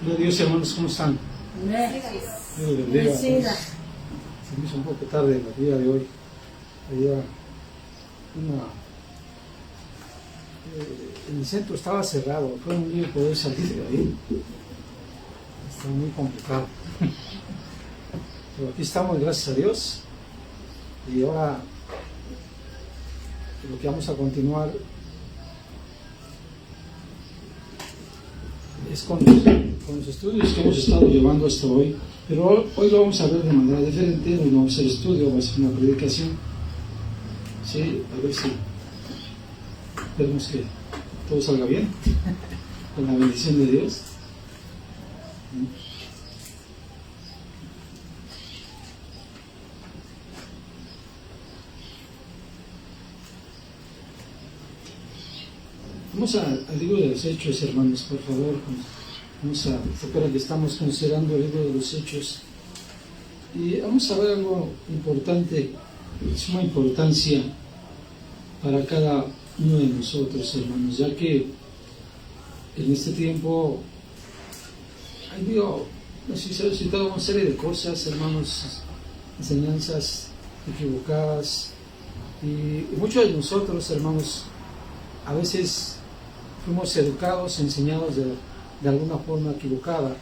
Gloria a Dios, hermanos, ¿cómo están? Dios les bendiga. Se me hizo un poco tarde el día de hoy. El centro estaba cerrado, fue un día poder salir de ahí. Está muy complicado. Pero aquí estamos, gracias a Dios. Y ahora lo que vamos a continuar es con los estudios que hemos estado llevando hasta hoy. Pero hoy lo vamos a ver de manera diferente. Hoy no vamos a hacer estudio, va a ser una predicación. Sí, a ver si esperemos que todo salga bien con la bendición de Dios. Vamos al libro de los Hechos, hermanos, por favor. Recuerda que estamos considerando el libro de los Hechos. Y vamos a ver algo importante, de suma importancia para cada uno de nosotros, hermanos, ya que en este tiempo ha habido, no sé si se ha citado una serie de cosas, hermanos, enseñanzas equivocadas. Y muchos de nosotros, hermanos, a veces fuimos educados, enseñados de alguna forma equivocada.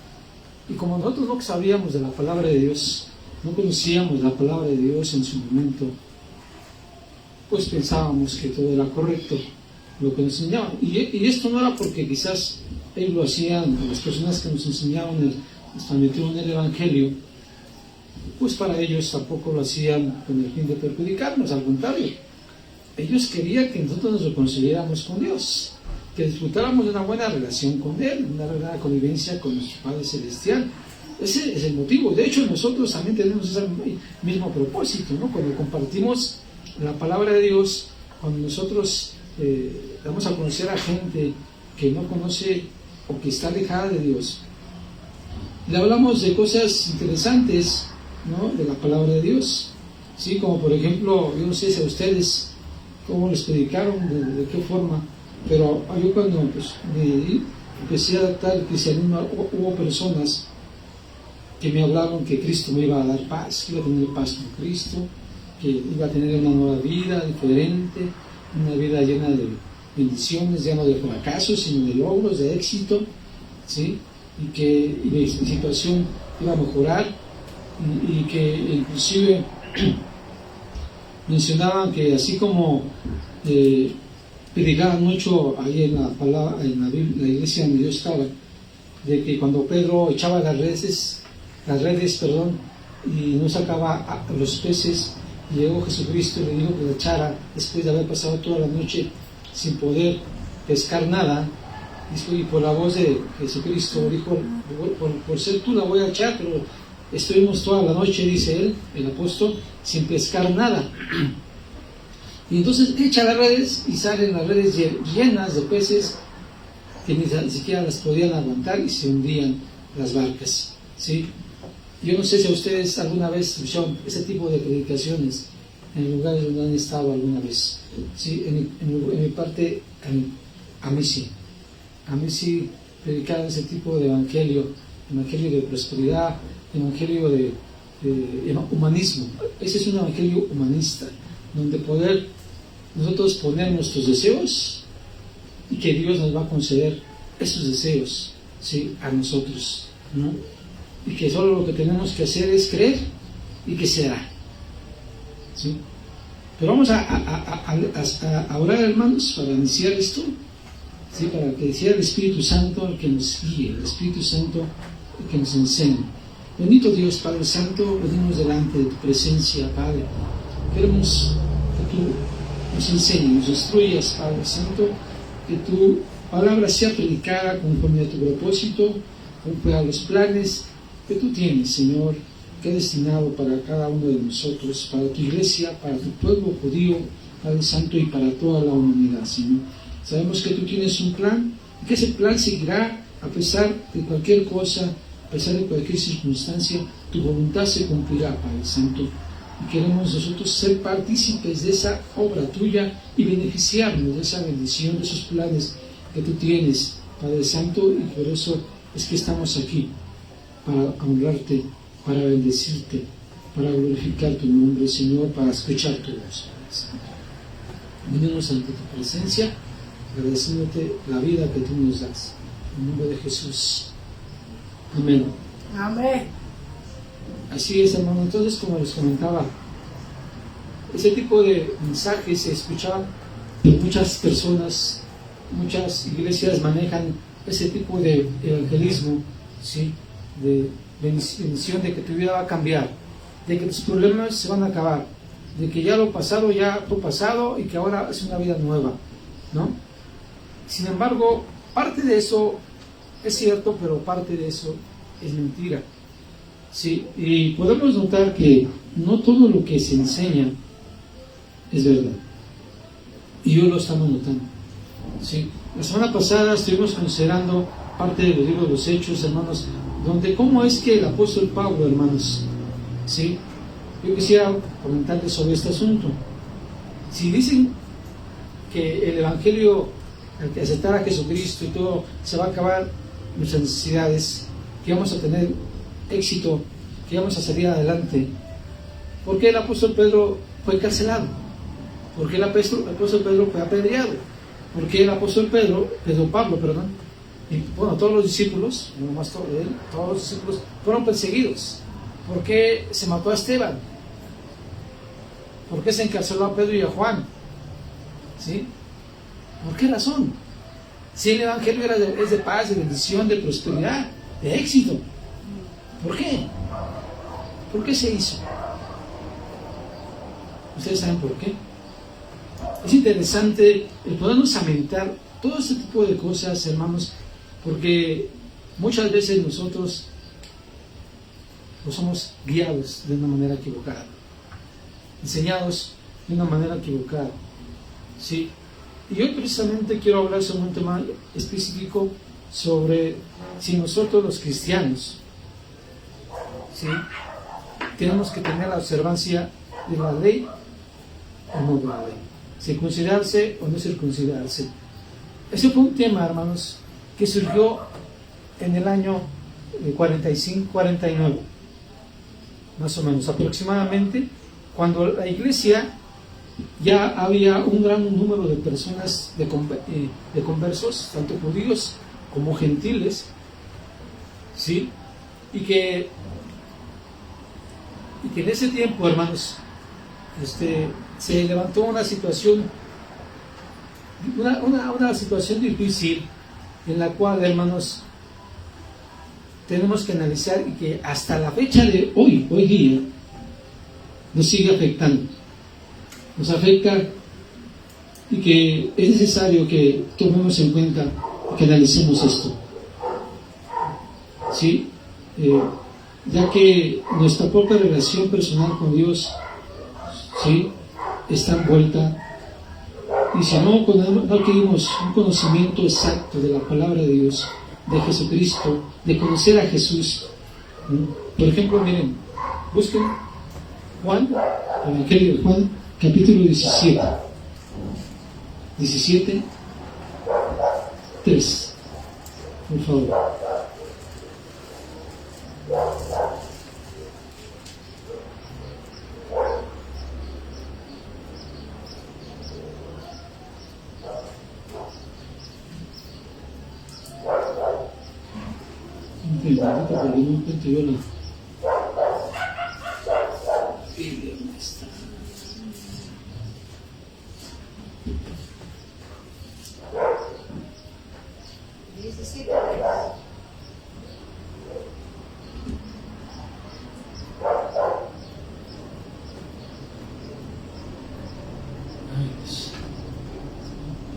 Y como nosotros no sabíamos de la palabra de Dios, no conocíamos la palabra de Dios en su momento, pues pensábamos que todo era correcto, lo que nos enseñaban. Y esto no era porque quizás ellos lo hacían, las personas que nos enseñaban, nos transmitieron el Evangelio, pues para ellos tampoco lo hacían con el fin de perjudicarnos, al contrario. Ellos querían que nosotros nos reconciliáramos con Dios, que disfrutáramos de una buena relación con Él, una buena convivencia con nuestro Padre Celestial. Ese es el motivo. De hecho, nosotros también tenemos ese mismo propósito, ¿no? Cuando compartimos la palabra de Dios, cuando nosotros damos a conocer a gente que no conoce o que está alejada de Dios, le hablamos de cosas interesantes, ¿no? De la palabra de Dios, ¿sí? Como por ejemplo, yo no sé si a ustedes cómo les predicaron, de qué forma, pero yo cuando me empecé a adaptar al cristianismo, hubo personas que me hablaron que Cristo me iba a dar paz, que iba a tener paz con Cristo, que iba a tener una nueva vida diferente, una vida llena de bendiciones, ya no de fracasos, sino de logros, de éxito, ¿sí? Y que mi situación iba a mejorar, y que inclusive mencionaban que así como predicaban mucho ahí en la iglesia donde yo estaba, de que cuando Pedro echaba las redes, y no sacaba los peces, llegó Jesucristo y le dijo que la echara después de haber pasado toda la noche sin poder pescar nada, y por la voz de Jesucristo dijo, por ser tú la voy a echar, pero estuvimos toda la noche, dice él, el apóstol, sin pescar nada. Y entonces echa las redes y salen las redes llenas de peces que ni siquiera las podían aguantar y se hundían las barcas, ¿sí? Yo no sé si a ustedes alguna vez escucharon ese tipo de predicaciones en lugares donde han estado alguna vez, ¿sí? En mi parte, a mí sí predicaron ese tipo de evangelio de prosperidad, evangelio de humanismo. Ese es un evangelio humanista, donde poder nosotros poner nuestros deseos y que Dios nos va a conceder esos deseos, ¿sí? A nosotros, ¿no? Y que solo lo que tenemos que hacer es creer y que será, ¿sí? Pero vamos a orar, hermanos, para iniciar esto, ¿sí? Para que sea el Espíritu Santo el que nos guíe, el Espíritu Santo el que nos enseñe. Bendito Dios, Padre Santo, venimos delante de tu presencia, Padre. Queremos que tú nos enseñes, nos instruyas, Padre Santo, que tu palabra sea predicada conforme a tu propósito, conforme a los planes que tú tienes, Señor, que has destinado para cada uno de nosotros, para tu iglesia, para tu pueblo judío, Padre Santo, y para toda la humanidad, Señor. Sabemos que tú tienes un plan, y que ese plan seguirá a pesar de cualquier cosa, a pesar de cualquier circunstancia, tu voluntad se cumplirá, Padre Santo. y queremos nosotros ser partícipes de esa obra tuya y beneficiarnos de esa bendición, de esos planes que tú tienes, Padre Santo, y por eso es que estamos aquí, para honrarte, para bendecirte, para glorificar tu nombre, Señor, para escuchar tu voz, Padre Santo. Venimos ante tu presencia, agradeciéndote la vida que tú nos das. En nombre de Jesús. Amén. Amén. Así es, hermano. Entonces, como les comentaba, ese tipo de mensajes se escuchaba de muchas personas, muchas iglesias manejan ese tipo de evangelismo, ¿sí? De bendición, de que tu vida va a cambiar, de que tus problemas se van a acabar, de que ya lo pasado ya fue pasado y que ahora es una vida nueva, ¿no? Sin embargo, parte de eso es cierto, pero parte de eso es mentira. Sí, y podemos notar que no todo lo que se enseña es verdad. Y hoy lo estamos notando. Sí. La semana pasada estuvimos considerando parte del libro de los Hechos, hermanos, donde cómo es que el apóstol Pablo, hermanos, ¿sí? Yo quisiera comentarles sobre este asunto. Si dicen que el Evangelio, al que aceptar a Jesucristo y todo, se va a acabar nuestras necesidades, que vamos a tener éxito, que vamos a salir adelante, ¿por qué el apóstol Pedro fue encarcelado? ¿Por qué el apóstol Pedro fue apedreado? ¿Por qué el apóstol Pablo, y bueno, todos los discípulos, no nomás él, todos los discípulos fueron perseguidos? ¿Por qué se mató a Esteban? ¿Por qué se encarceló a Pedro y a Juan? ¿Sí? ¿Por qué razón? Si el Evangelio es de paz, de bendición, de prosperidad, de éxito. ¿Por qué? ¿Por qué se hizo? ¿Ustedes saben por qué? Es interesante el podernos lamentar todo este tipo de cosas, hermanos, porque muchas veces nosotros somos guiados de una manera equivocada, enseñados de una manera equivocada, ¿sí? Y hoy precisamente quiero hablar sobre un tema específico sobre si nosotros los cristianos, ¿sí?, tenemos que tener la observancia de la ley o no de la ley, circuncidarse o no circuncidarse. Ese fue un tema, hermanos, que surgió en el año 45-49, más o menos, aproximadamente, cuando la iglesia ya había un gran número de personas, de conversos, tanto judíos como gentiles, ¿sí? Y que en ese tiempo, hermanos, se levantó una situación, una situación difícil, en la cual, hermanos, tenemos que analizar y que hasta la fecha de hoy día, nos sigue afectando. Nos afecta y que es necesario que tomemos en cuenta y que analicemos esto. ¿Sí? Ya que nuestra propia relación personal con Dios, ¿sí?, está envuelta, y si no adquirimos un conocimiento exacto de la palabra de Dios, de Jesucristo, de conocer a Jesús, ¿sí? Por ejemplo, miren, busquen Juan, el Evangelio de Juan, capítulo 17, 3, por favor. Porque no encuentro yo la Biblia. ¿Dónde está?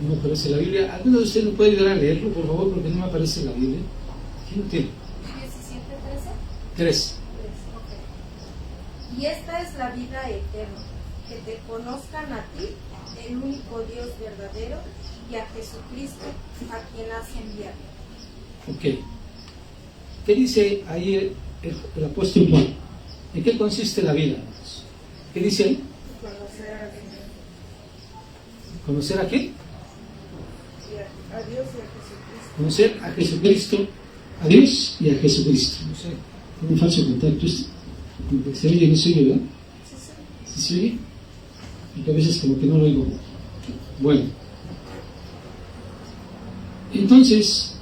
No me aparece la Biblia. ¿Alguno de ustedes me puede ayudar a leerlo, por favor? Porque no me aparece la Biblia. ¿Quién lo tiene? 3. Okay. Y esta es la vida eterna, que te conozcan a ti, el único Dios verdadero, y a Jesucristo, a quien has enviado. Ok. ¿Qué dice ahí el apóstol Juan? ¿En qué consiste la vida, hermanos? ¿Qué dice ahí? Conocer a Dios. ¿Conocer a qué? A Dios y a Jesucristo. Conocer a Jesucristo, a Dios y a Jesucristo. No sé, tiene un falso contacto esto. ¿Se oye? ¿No se oye, verdad? ¿Sí se oye? Porque a veces como que no lo oigo. Bueno. Entonces,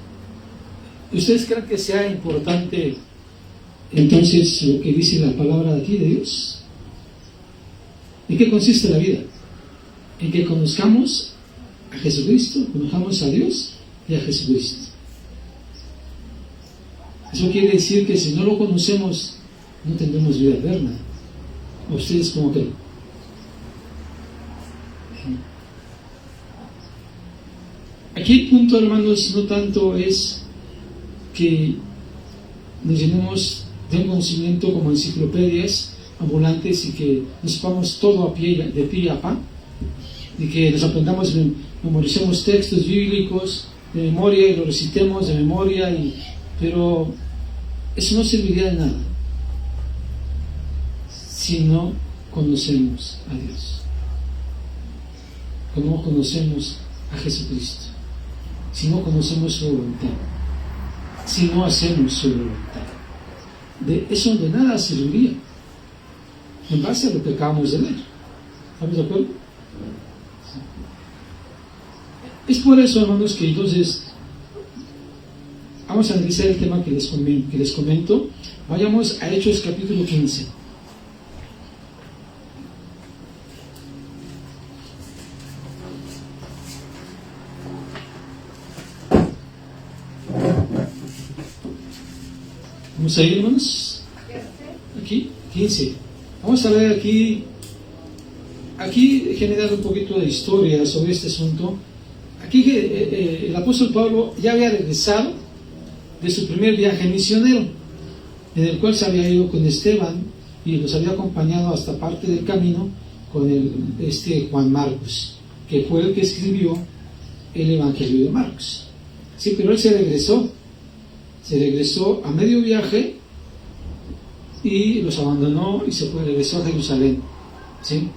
¿ustedes creen que sea importante entonces lo que dice la palabra de aquí de Dios? ¿En qué consiste la vida? En que conozcamos a Jesucristo, conozcamos a Dios y a Jesucristo. Eso quiere decir que si no lo conocemos, no tendremos vida eterna. ¿A ustedes cómo creen? Aquí el punto, hermanos, no tanto es que nos llenemos de un conocimiento como enciclopedias ambulantes y que nos sepamos todo de pie a pa, y que nos aprendamos, memoricemos textos bíblicos de memoria y lo recitemos de memoria, pero eso no serviría de nada si no conocemos a Dios, si no conocemos a Jesucristo, si no conocemos su voluntad, si no hacemos su voluntad. De eso de nada serviría en base a lo que acabamos de leer. ¿Estamos de acuerdo? Es por eso, hermanos, que entonces vamos a analizar el tema que les comento. Vayamos a Hechos capítulo 15. Vamos a ir, hermanos. Aquí, 15. Vamos a ver aquí generar un poquito de historia sobre este asunto. Aquí el apóstol Pablo ya había regresado de su primer viaje misionero, en el cual se había ido con Esteban y los había acompañado hasta parte del camino con Juan Marcos, que fue el que escribió el Evangelio de Marcos. Sí, pero él se regresó a medio viaje y los abandonó y regresó a Jerusalén. ¿Sí?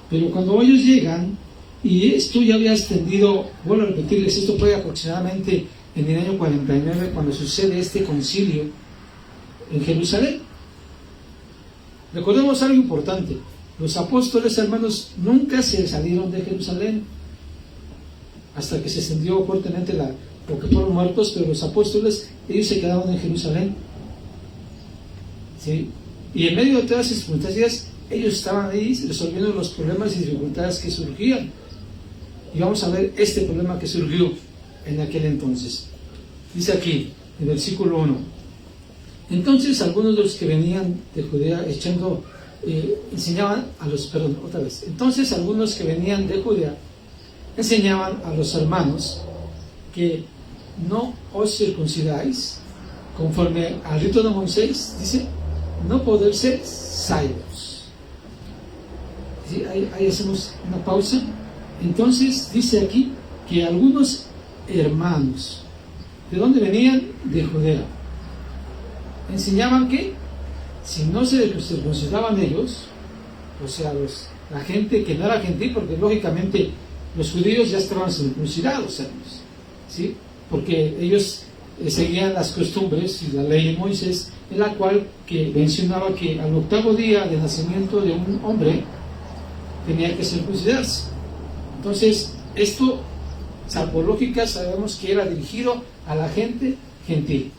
Pero cuando ellos llegan, y esto ya había extendido, vuelvo a repetirles, esto fue aproximadamente en el año 49 cuando sucede este concilio en Jerusalén. Recordemos algo importante: los apóstoles, hermanos, nunca se salieron de Jerusalén hasta que se extendió fuertemente porque fueron muertos, pero los apóstoles, ellos se quedaron en Jerusalén. ¿Sí? Y en medio de todas las circunstancias, ellos estaban ahí resolviendo los problemas y dificultades que surgían. Y vamos a ver este problema que surgió en aquel entonces. Dice aquí, en el versículo 1: entonces algunos de los que venían de Judea entonces algunos que venían de Judea enseñaban a los hermanos que no os circuncidáis conforme al rito de Moisés, dice, no poder ser salvos. ¿Sí? Ahí hacemos una pausa. Entonces dice aquí que algunos hermanos, ¿de dónde venían? De Judea. Enseñaban que si no se circuncidaban ellos, o sea, la gente que no era gentil, porque lógicamente los judíos ya estaban circuncidados, hermanos, ¿sí? Porque ellos seguían las costumbres y la ley de Moisés, en la cual que mencionaba que al 8º día de nacimiento de un hombre tenía que circuncidarse. Entonces, esto, salvo lógica, sabemos que era dirigido a la gente gentil.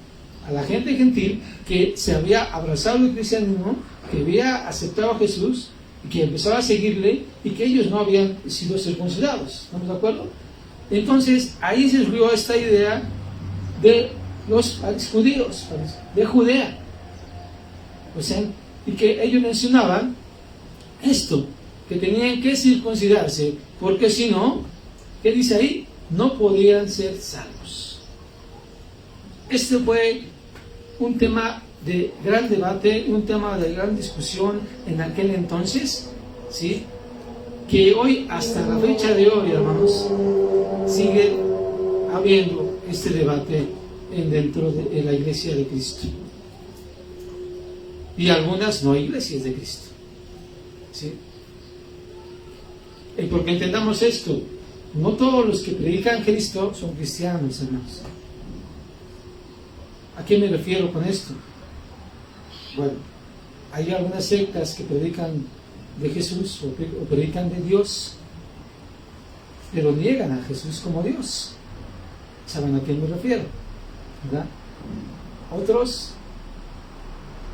A la gente gentil que se había abrazado el cristianismo, que había aceptado a Jesús, y que empezaba a seguirle, y que ellos no habían sido circuncidados. ¿Estamos de acuerdo? Entonces, ahí surgió esta idea de los judíos, de Judea. O sea, y que ellos mencionaban esto, que tenían que circuncidarse, porque si no, ¿qué dice ahí? No podían ser salvos. Este fue un tema de gran debate, un tema de gran discusión en aquel entonces, ¿sí? Que hoy, hasta la fecha de hoy, hermanos, sigue habiendo este debate dentro de la iglesia de Cristo. Y algunas no iglesias de Cristo. ¿sí? Y porque entendamos esto, no todos los que predican Cristo son cristianos, hermanos. ¿A qué me refiero con esto? Bueno, hay algunas sectas que predican de Jesús o predican de Dios, pero niegan a Jesús como Dios. ¿Saben a qué me refiero? ¿Verdad? Otros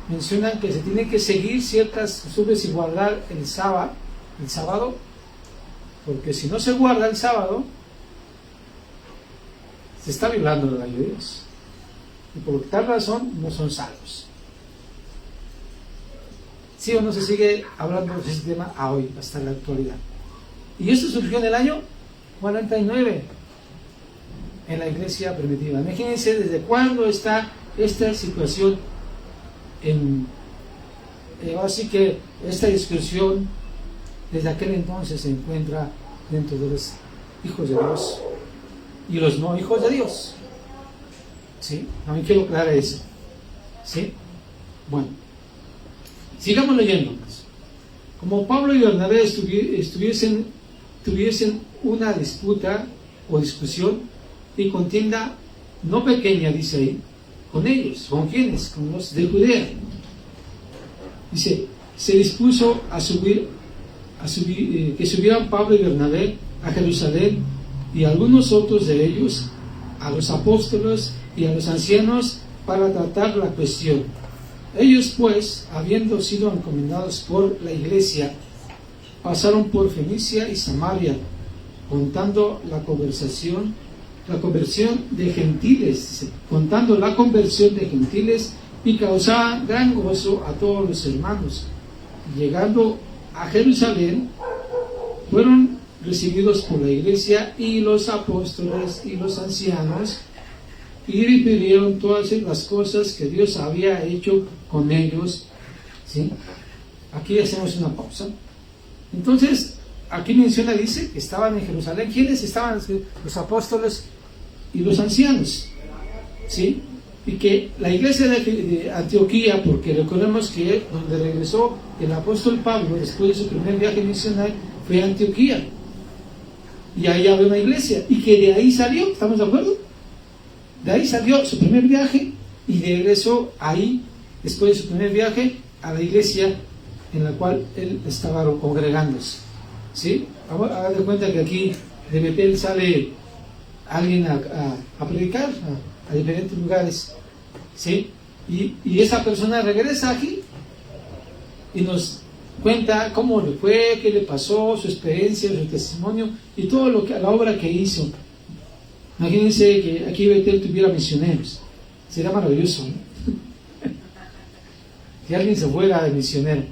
mencionan que se tiene que seguir ciertas costumbres y guardar el sábado, porque si no se guarda el sábado, se está violando la ley de Dios. Y por tal razón no son salvos. ¿Sí o no se sigue hablando de ese tema a hoy, hasta la actualidad? Y esto surgió en el año 49, en la iglesia primitiva. Imagínense desde cuándo está esta situación así que esta discusión desde aquel entonces se encuentra dentro de los hijos de Dios y los no hijos de Dios. ¿Sí? A mí quiero aclarar eso. ¿Sí? Bueno, sigamos leyendo. Como Pablo y Bernabé tuviesen una disputa o discusión y contienda no pequeña, dice ahí, con ellos. ¿Con quiénes? Con los de Judea. Dice, se dispuso que subieran Pablo y Bernabé a Jerusalén y algunos otros de ellos a los apóstoles y a los ancianos para tratar la cuestión. Ellos pues, habiendo sido encomendados por la iglesia, pasaron por Fenicia y Samaria, contando la conversión de gentiles, y causaban gran gozo a todos los hermanos. Llegando a Jerusalén, fueron recibidos por la iglesia y los apóstoles y los ancianos, y refirieron todas las cosas que Dios había hecho con ellos. ¿Sí? Aquí hacemos una pausa. Entonces, aquí dice que estaban en Jerusalén. ¿Quiénes estaban? Los apóstoles y los ancianos. ¿Sí? Y que la iglesia de Antioquía, porque recordemos que donde regresó el apóstol Pablo después de su primer viaje misional fue a Antioquía. Y ahí había una iglesia. Y que de ahí salió, ¿estamos de acuerdo? De ahí salió su primer viaje y regresó ahí, después de su primer viaje, a la iglesia en la cual él estaba congregándose. ¿Sí? Haga de cuenta que aquí de Betel sale alguien a predicar a diferentes lugares. ¿Sí? Y esa persona regresa aquí y nos cuenta cómo le fue, qué le pasó, su experiencia, su testimonio y todo la obra que hizo. Imagínense que aquí Betel tuviera misioneros. Sería maravilloso, ¿no? Que alguien se fuera de misionero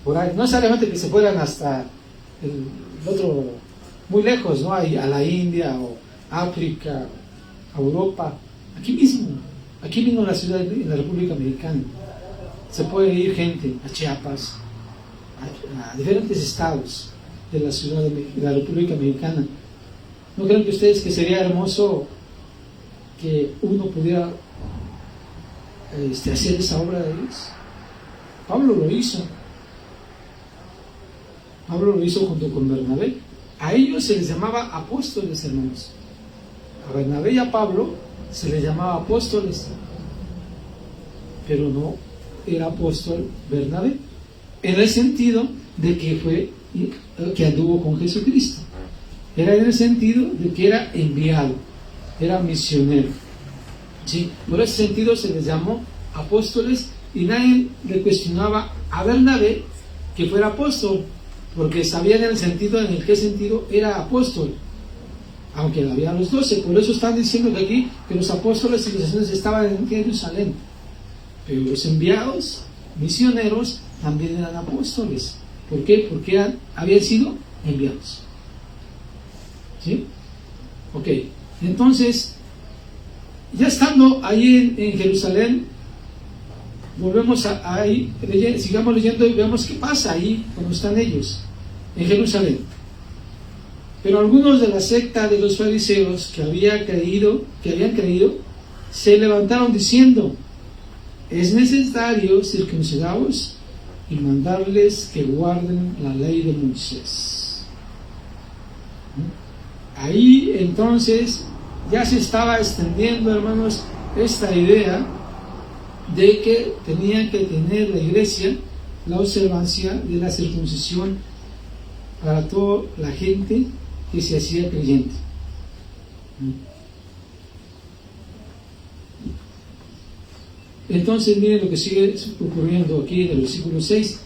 por ahí, no necesariamente que se fueran hasta el otro, muy lejos, ¿no? A la India o África, a Europa, aquí mismo en la ciudad, en la República Americana. Se puede ir gente a Chiapas, a diferentes estados de la ciudad de la República Americana. ¿No creen que ustedes que sería hermoso que uno pudiera hacer esa obra de Dios? Pablo lo hizo junto con Bernabé. A ellos se les llamaba apóstoles, hermanos. A Bernabé y a Pablo se les llamaba apóstoles, pero no era apóstol Bernabé, en el sentido de que anduvo con Jesucristo. Era en el sentido de que era enviado, era misionero. ¿Sí? Por ese sentido se les llamó apóstoles y nadie le cuestionaba a Bernabé que fuera apóstol, porque sabían en qué sentido era apóstol, aunque había los 12. Por eso están diciendo que aquí que los apóstoles y los apóstoles estaban en Jerusalén, pero los enviados, misioneros, también eran apóstoles. ¿Por qué? Porque habían sido enviados. ¿Sí? Ok, entonces, ya estando ahí en Jerusalén, volvemos ahí, sigamos leyendo y veamos qué pasa ahí cuando están ellos en Jerusalén. Pero algunos de la secta de los fariseos que habían creído, se levantaron diciendo: es necesario circuncidaros y mandarles que guarden la ley de Moisés. Ahí entonces ya se estaba extendiendo, hermanos, esta idea de que tenía que tener la iglesia la observancia de la circuncisión para toda la gente que se hacía creyente. Entonces miren lo que sigue ocurriendo aquí en el versículo 6.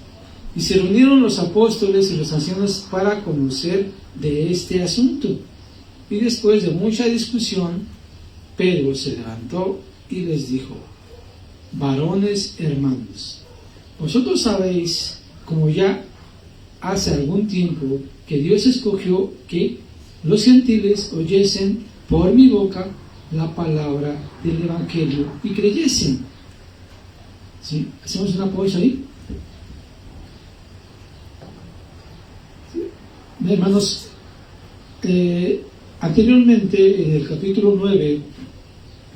Y se reunieron los apóstoles y los ancianos para conocer de este asunto. Y después de mucha discusión, Pedro se levantó y les dijo: varones hermanos, vosotros sabéis, como ya hace algún tiempo, que Dios escogió que los gentiles oyesen por mi boca la palabra del Evangelio y creyesen. ¿Sí? ¿Hacemos una pausa ahí? ¿Sí? Hermanos, anteriormente en el capítulo 9,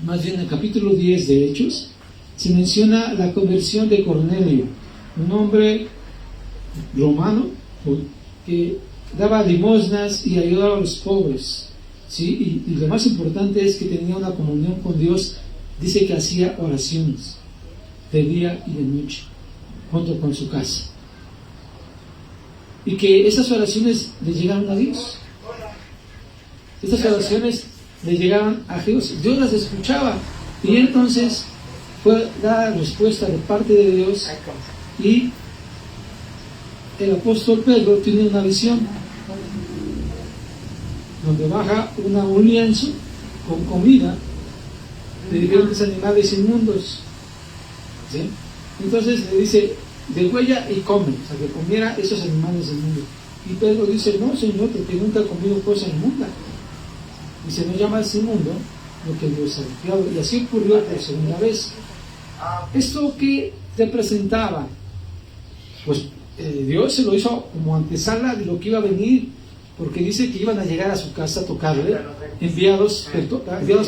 más bien en el capítulo 10 de Hechos, se menciona la conversión de Cornelio, un hombre romano que daba limosnas y ayudaba a los pobres, ¿sí? Y lo más importante es que tenía una comunión con Dios. Dice que hacía oraciones de día y de noche junto con su casa, y que esas oraciones le llegaron a Dios. Estas oraciones le llegaban a Dios, Dios las escuchaba, y entonces fue dada respuesta de parte de Dios. Y el apóstol Pedro tiene una visión donde baja un lienzo con comida de diferentes animales inmundos, ¿sí? Entonces le dice: degüella y come, o sea, que comiera esos animales inmundos. Y Pedro dice: no, Señor, porque nunca he comido cosa inmunda. Dice: no llamas inmundo lo que Dios ha creado. Y así ocurrió por segunda vez. ¿Esto qué representaba? Pues Dios se lo hizo como antesala de lo que iba a venir, porque dice que iban a llegar a su casa a tocarle enviados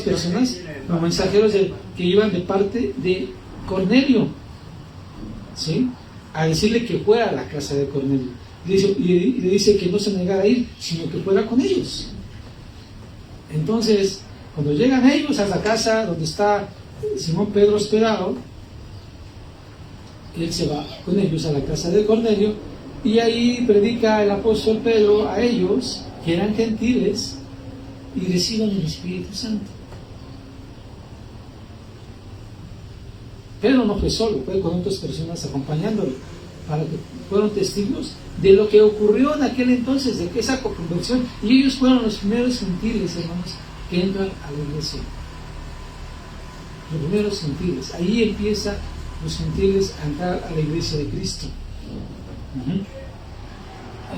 personas, como mensajeros que iban de parte de Cornelio, ¿sí? A decirle que fuera a la casa de Cornelio. Y le dice que no se negara a ir, sino que fuera con ellos. Entonces, cuando llegan ellos a la casa donde está Simón Pedro hospedado, él se va con ellos a la casa de Cornelio, y ahí predica el apóstol Pedro a ellos, que eran gentiles, y reciben el Espíritu Santo. Pedro no fue solo, fue con otras personas acompañándolo, para que fueron testigos de lo que ocurrió en aquel entonces, de que esa conversión, y ellos fueron los primeros gentiles, hermanos, que entran a la iglesia. Los primeros gentiles, ahí empieza los gentiles a entrar a la iglesia de Cristo.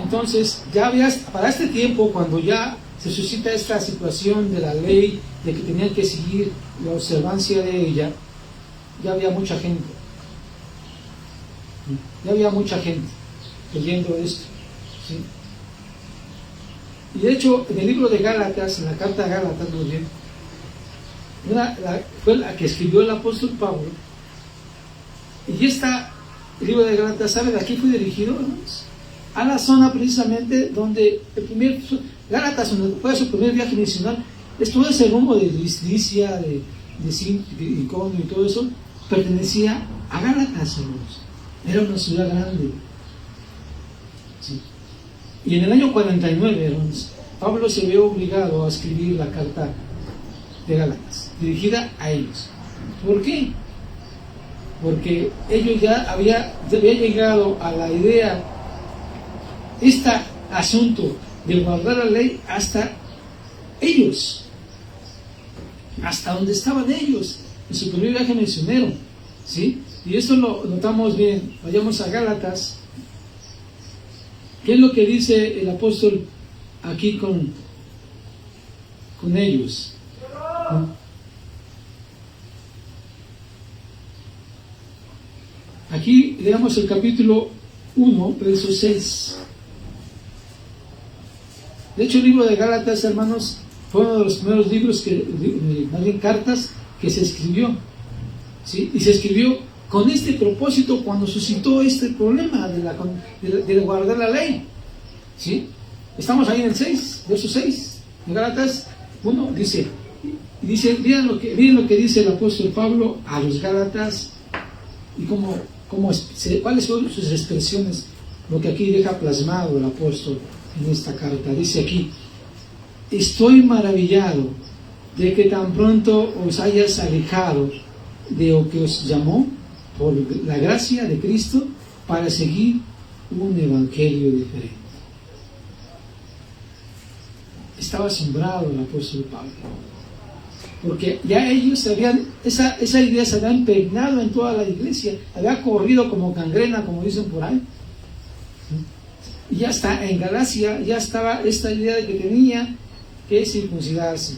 Entonces, ya había, para este tiempo, cuando ya se suscita esta situación de la ley, de que tenían que seguir la observancia de ella, ya había mucha gente. Ya había mucha gente leyendo esto, ¿sí? Y de hecho, en el libro de Gálatas, en la carta a Gálatas, muy bien, fue la que escribió el apóstol Pablo. Y el libro de Gálatas, ¿saben a quién fue dirigido, hermanos? A la zona precisamente donde Gálatas, donde fue su primer viaje misional, todo ese rumbo de Licia, de Iconio y todo eso, pertenecía a Gálatas, hermanos. Era una ciudad grande. Sí. Y en el año 49, hermanos, Pablo se vio obligado a escribir la carta de Gálatas, dirigida a ellos. ¿Por qué? Porque ellos ya había llegado a la idea, este asunto de guardar la ley, hasta ellos, hasta donde estaban ellos, en su primer viaje misionero, ¿sí? Y esto lo notamos bien. Vayamos a Gálatas. ¿Qué es lo que dice el apóstol aquí con ellos? Aquí leamos el capítulo 1, verso 6. De hecho, el libro de Gálatas, hermanos, fue uno de los primeros libros, más bien cartas, que se escribió, ¿sí? Y se escribió con este propósito cuando suscitó este problema de guardar la ley. ¿Sí? Estamos ahí en el 6, verso 6 de Gálatas 1, dice, miren lo que dice el apóstol Pablo a los Gálatas y cuáles son sus expresiones, lo que aquí deja plasmado el apóstol en esta carta. Dice aquí: estoy maravillado de que tan pronto os hayas alejado de lo que os llamó por la gracia de Cristo para seguir un evangelio diferente. Estaba asombrado el apóstol Pablo, porque ya ellos esa idea se había impregnado en toda la iglesia, había corrido como gangrena, como dicen por ahí. Y ya está, en Galacia ya estaba esta idea de que tenía que circuncidarse.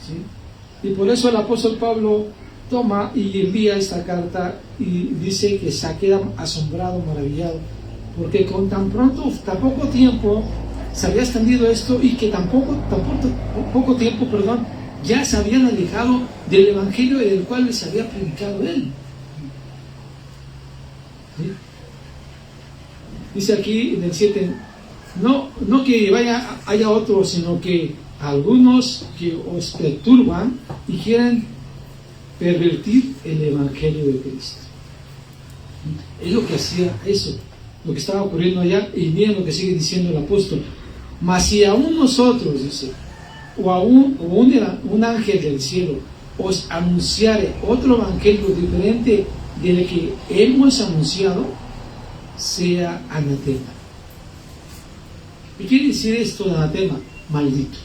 ¿Sí? Y por eso el apóstol Pablo toma y envía esta carta y dice que se queda asombrado, maravillado, porque con tan poco tiempo se había extendido esto y que poco tiempo, ya se habían alejado del evangelio del cual les había predicado él. ¿Sí? Dice aquí en el 7, no que haya otros, sino que algunos que os perturban y quieren pervertir el evangelio de Cristo. Es lo que hacía eso, lo que estaba ocurriendo allá. Y miren lo que sigue diciendo el apóstol: mas si aún nosotros, dice, o un ángel del cielo os anunciare otro evangelio diferente del que hemos anunciado, sea anatema. ¿Qué quiere decir esto de anatema? Maldito.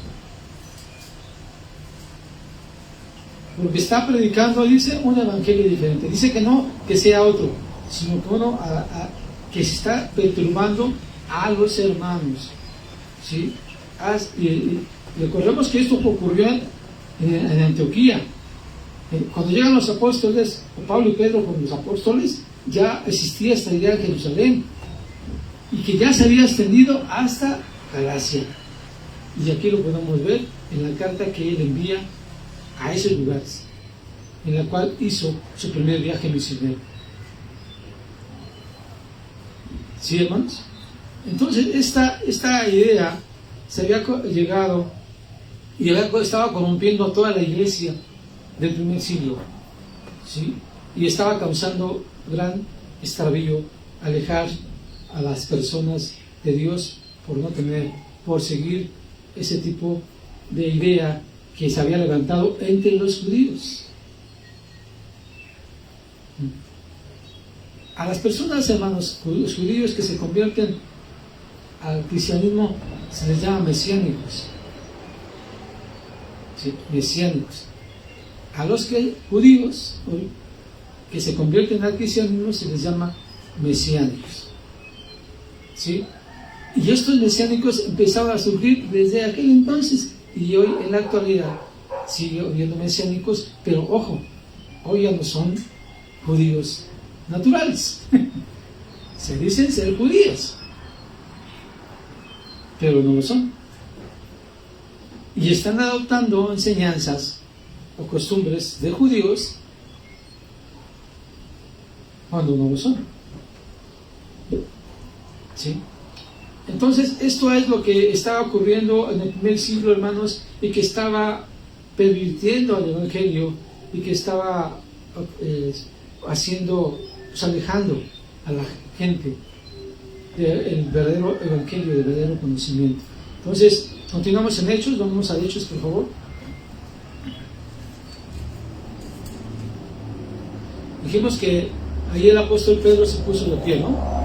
Porque está predicando, dice, un evangelio diferente. Dice que no que sea otro, sino que uno que se está perturbando a los hermanos. ¿Sí? Recordemos que esto ocurrió en Antioquía. Cuando llegan los apóstoles, Pablo y Pedro con los apóstoles, ya existía esta idea de Jerusalén y que ya se había extendido hasta Galacia. Y aquí lo podemos ver en la carta que él envía a esos lugares, en la cual hizo su primer viaje misionero. ¿Sí, hermanos? Entonces esta idea se había llegado y estaba corrompiendo a toda la iglesia del primer siglo, ¿sí? Y estaba causando gran extravío, alejar a las personas de Dios por seguir ese tipo de idea que se había levantado entre los judíos. A las personas, hermanos, los judíos que se convierten al cristianismo se les llama mesiánicos. ¿Sí? Mesiánicos. A los judíos que se convierten al cristianismo se les llama mesiánicos. ¿Sí? Y estos mesiánicos empezaron a surgir desde aquel entonces, y hoy en la actualidad sigue habiendo mesiánicos, pero ojo, hoy ya no son judíos naturales. Se dicen ser judíos, pero no lo son. Y están adoptando enseñanzas o costumbres de judíos cuando no lo son. ¿Sí? Entonces, esto es lo que estaba ocurriendo en el primer siglo, hermanos, y que estaba pervirtiendo al evangelio y que estaba alejando a la gente del verdadero evangelio, del verdadero conocimiento. Entonces, continuamos en Hechos, vamos a Hechos, por favor. Dijimos que ahí el apóstol Pedro se puso de pie, ¿no?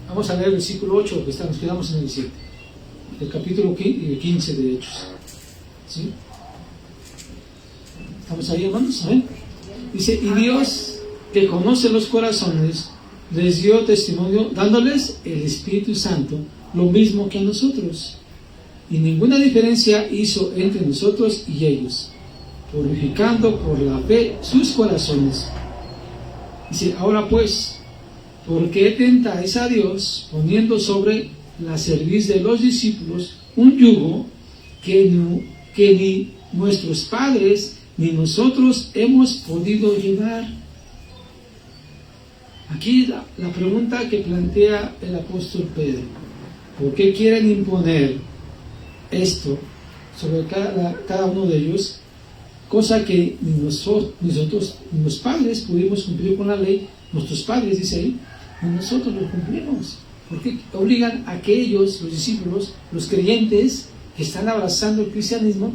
Vamos a leer el versículo 8, que nos quedamos en el 7, del capítulo 15 de Hechos. ¿Sí? ¿Estamos ahí, hermanos? ¿Eh? Dice: y Dios, que conoce los corazones, les dio testimonio, dándoles el Espíritu Santo, lo mismo que a nosotros. Y ninguna diferencia hizo entre nosotros y ellos, purificando por la fe sus corazones. Dice: ahora pues, ¿por qué tentáis a Dios, poniendo sobre la cerviz de los discípulos un yugo que ni nuestros padres ni nosotros hemos podido llevar. Aquí la pregunta que plantea el apóstol Pedro: ¿por qué quieren imponer esto sobre cada uno de ellos? Cosa que nosotros, los padres, pudimos cumplir con la ley. Nuestros padres, dice ahí, y nosotros lo cumplimos. ¿Por qué obligan a que ellos, los discípulos, los creyentes que están abrazando el cristianismo,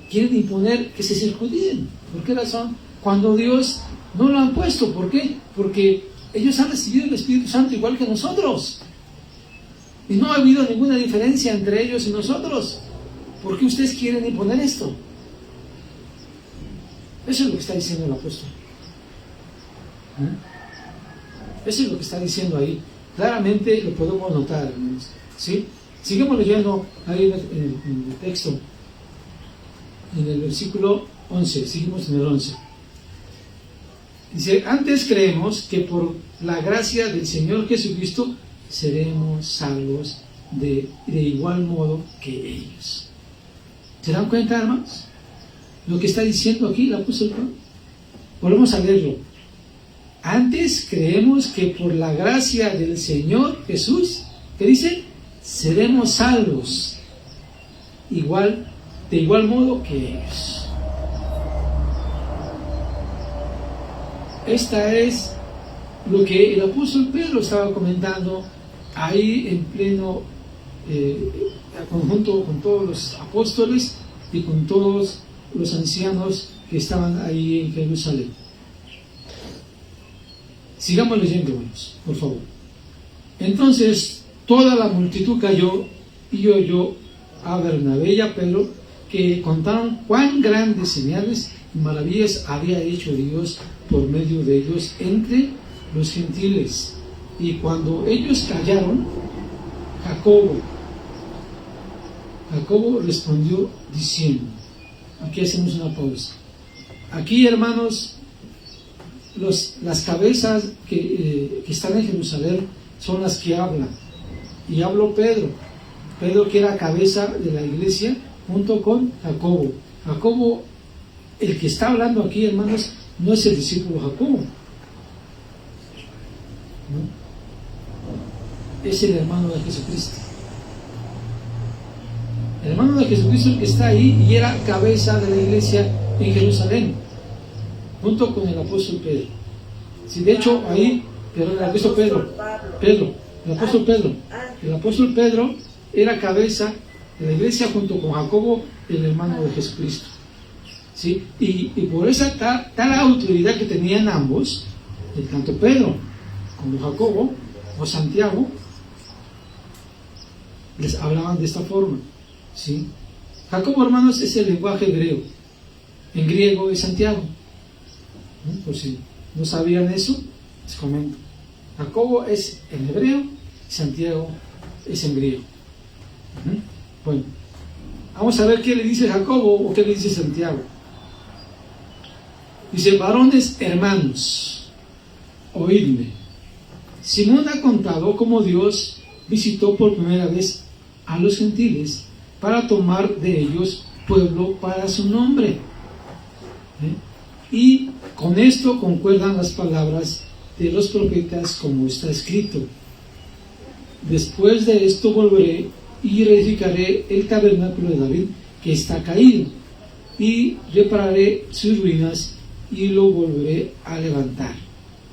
quieren imponer que se circunciden? ¿Por qué razón? Cuando Dios no lo han puesto. ¿Por qué? Porque ellos han recibido el Espíritu Santo igual que nosotros. Y no ha habido ninguna diferencia entre ellos y nosotros. ¿Por qué ustedes quieren imponer esto? Eso es lo que está diciendo el apóstol. Eso es lo que está diciendo ahí. Claramente lo podemos notar, hermanos. ¿Sí? Sigamos leyendo ahí en el texto. En el versículo 11. Seguimos en el 11. Dice: antes creemos que por la gracia del Señor Jesucristo seremos salvos de igual modo que ellos. ¿Se dan cuenta, hermanos? Lo que está diciendo aquí el apóstol Pablo. Volvemos a leerlo. Antes creemos que por la gracia del Señor Jesús, ¿qué dice? Seremos salvos de igual modo que ellos. Esta es lo que el apóstol Pedro estaba comentando ahí en pleno conjunto con todos los apóstoles y con todos los ancianos que estaban ahí en Jerusalén. Sigamos leyendo, hermanos, por favor. Entonces toda la multitud cayó y oyó a Bernabé y a Pedro, que contaron cuán grandes señales y maravillas había hecho Dios por medio de ellos entre los gentiles. Y cuando ellos callaron, Jacobo respondió diciendo, aquí hacemos una pausa. Aquí, hermanos, las cabezas que están en Jerusalén son las que hablan. Y habló Pedro, que era cabeza de la iglesia, junto con Jacobo. Jacobo, el que está hablando aquí, hermanos, no es el discípulo Jacobo, ¿no? Es el hermano de Jesucristo. El hermano de Jesucristo que está ahí y era cabeza de la iglesia en Jerusalén, junto con el apóstol Pedro. Sí, de hecho, ahí, pero el apóstol Pedro era cabeza de la iglesia junto con Jacobo, el hermano de Jesucristo. ¿Sí? Y por esa tal autoridad que tenían ambos, tanto Pedro como Jacobo o Santiago, les hablaban de esta forma. ¿Sí? Jacobo, hermanos, es el lenguaje hebreo. En griego es Santiago. ¿No? Por si no sabían eso, les comento. Jacobo es en hebreo, Santiago es en griego. Bueno, vamos a ver qué le dice Jacobo o qué le dice Santiago. Dice: varones hermanos, oídme. Simón ha contado cómo Dios visitó por primera vez a los gentiles para tomar de ellos pueblo para su nombre. Y con esto concuerdan las palabras de los profetas, como está escrito: después de esto volveré y reedificaré el tabernáculo de David que está caído, y repararé sus ruinas y lo volveré a levantar,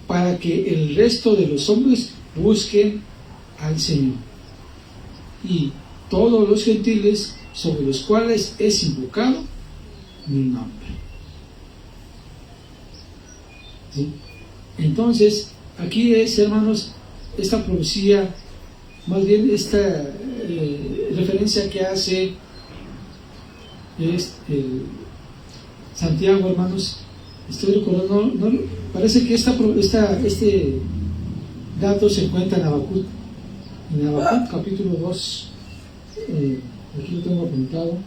para que el resto de los hombres busquen al Señor, y todos los gentiles sobre los cuales es invocado mi nombre. ¿Sí? Entonces, aquí es, hermanos, esta profecía, más bien esta referencia que hace Santiago, hermanos. Estoy recordando, no, parece que este dato se encuentra en Habacuc capítulo 2. Aquí lo tengo apuntado.